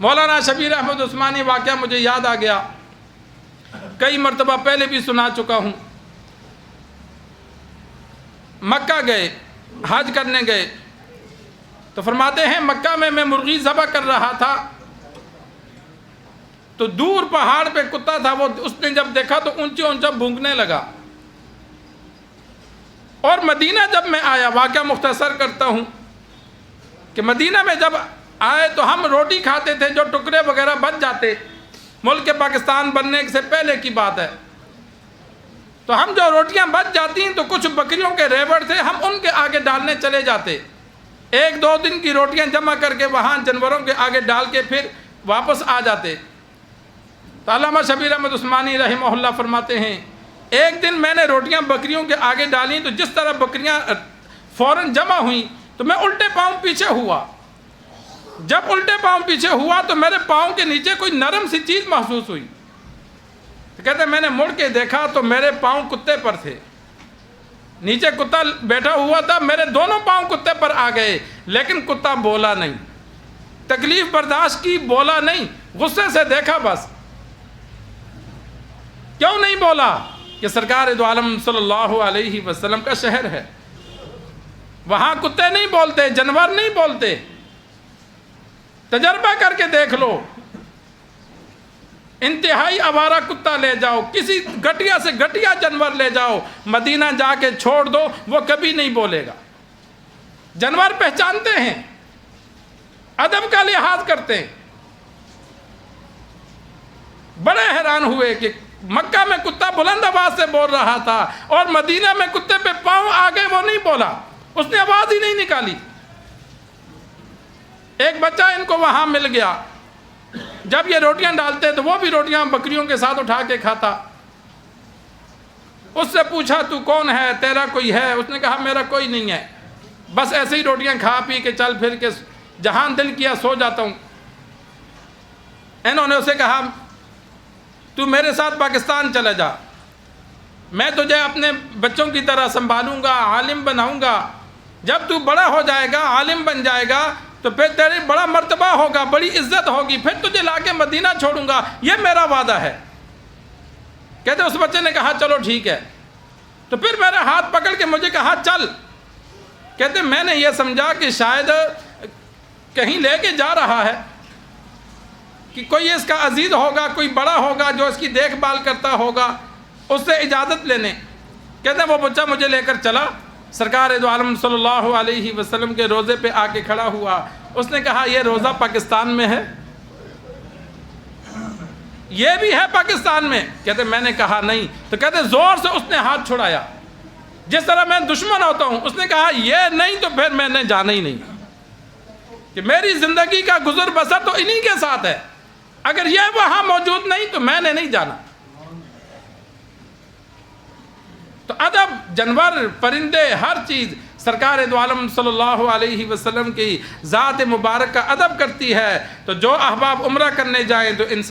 مولانا شبیر احمد عثمانی واقعہ مجھے یاد آ گیا، کئی مرتبہ پہلے بھی سنا چکا ہوں۔ مکہ گئے، حج کرنے گئے، تو فرماتے ہیں مکہ میں مرغی ذبح کر رہا تھا، تو دور پہاڑ پہ کتا تھا، وہ اس نے جب دیکھا تو اونچے اونچا بھونکنے لگا۔ اور مدینہ جب میں آیا، واقعہ مختصر کرتا ہوں کہ مدینہ میں جب آئے تو ہم روٹی کھاتے تھے، جو ٹکڑے وغیرہ بچ جاتے، ملک پاکستان بننے سے پہلے کی بات ہے، تو ہم جو روٹیاں بچ جاتی ہیں تو کچھ بکریوں کے ریوڑ تھے، ہم ان کے آگے ڈالنے چلے جاتے، ایک دو دن کی روٹیاں جمع کر کے وہاں جانوروں کے آگے ڈال کے پھر واپس آ جاتے۔ تو علامہ شبیر احمد عثمانی رحمہ اللہ فرماتے ہیں ایک دن میں نے روٹیاں بکریوں کے آگے ڈالیں تو جس طرح بکریاں فوراً جمع ہوئیں تو میں الٹے پاؤں پیچھے ہوا۔ جب الٹے پاؤں پیچھے ہوا تو میرے پاؤں کے نیچے کوئی نرم سی چیز محسوس ہوئی۔ تو کہتے ہیں میں نے مڑ کے دیکھا تو میرے پاؤں کتے پر تھے، نیچے کتا بیٹھا ہوا تھا، میرے دونوں پاؤں کتے پر آ گئے، لیکن کتا بولا نہیں، تکلیف برداشت کی، بولا نہیں، غصے سے دیکھا بس۔ کیوں نہیں بولا؟ کہ سرکار دو عالم صلی اللہ علیہ وسلم کا شہر ہے، وہاں کتے نہیں بولتے، جانور نہیں بولتے۔ تجربہ کر کے دیکھ لو، انتہائی آوارہ کتا لے جاؤ، کسی گھٹیا سے گھٹیا جانور لے جاؤ، مدینہ جا کے چھوڑ دو، وہ کبھی نہیں بولے گا۔ جانور پہچانتے ہیں، ادب کا لحاظ کرتے ہیں۔ بڑے حیران ہوئے کہ مکہ میں کتا بلند آواز سے بول رہا تھا اور مدینہ میں کتے پہ پاؤں آگے وہ نہیں بولا، اس نے آواز ہی نہیں نکالی۔ ایک بچہ ان کو وہاں مل گیا، جب یہ روٹیاں ڈالتے تو وہ بھی روٹیاں بکریوں کے ساتھ اٹھا کے کھاتا۔ اس سے پوچھا تو کون ہے، تیرا کوئی ہے؟ اس نے کہا میرا کوئی نہیں ہے، بس ایسے ہی روٹیاں کھا پی کے چل پھر کے جہاں دل کیا سو جاتا ہوں۔ انہوں نے اسے کہا تو میرے ساتھ پاکستان چلا جا، میں تجھے اپنے بچوں کی طرح سنبھالوں گا، عالم بناؤں گا، جب تو بڑا ہو جائے گا، عالم بن جائے گا تو پھر تیری بڑا مرتبہ ہوگا، بڑی عزت ہوگی، پھر تجھے لا کے مدینہ چھوڑوں گا، یہ میرا وعدہ ہے۔ کہتے اس بچے نے کہا چلو ٹھیک ہے، تو پھر میرا ہاتھ پکڑ کے مجھے کہا چل۔ کہتے میں نے یہ سمجھا کہ شاید کہیں لے کے جا رہا ہے، کہ کوئی اس کا عزیز ہوگا، کوئی بڑا ہوگا جو اس کی دیکھ بھال کرتا ہوگا، اس سے اجازت لینے۔ کہتے ہیں وہ بچہ مجھے لے کر چلا، سرکار دو عالم صلی اللہ علیہ وسلم کے روزے پہ آ کے کھڑا ہوا۔ اس نے کہا یہ روزہ پاکستان میں ہے؟ یہ بھی ہے پاکستان میں؟ کہتے میں نے کہا نہیں۔ تو کہتے زور سے اس نے ہاتھ چھڑایا، جس طرح میں دشمن ہوتا ہوں۔ اس نے کہا یہ نہیں تو پھر میں نے جانا ہی نہیں، کہ میری زندگی کا گزر بسر تو انہی کے ساتھ ہے، اگر یہ وہاں موجود نہیں تو میں نے نہیں جانا۔ تو ادب، جانور، پرندے، ہر چیز سرکار دو عالم صلی اللہ علیہ وسلم کی ذات مبارک کا ادب کرتی ہے۔ تو جو احباب عمرہ کرنے جائیں تو ان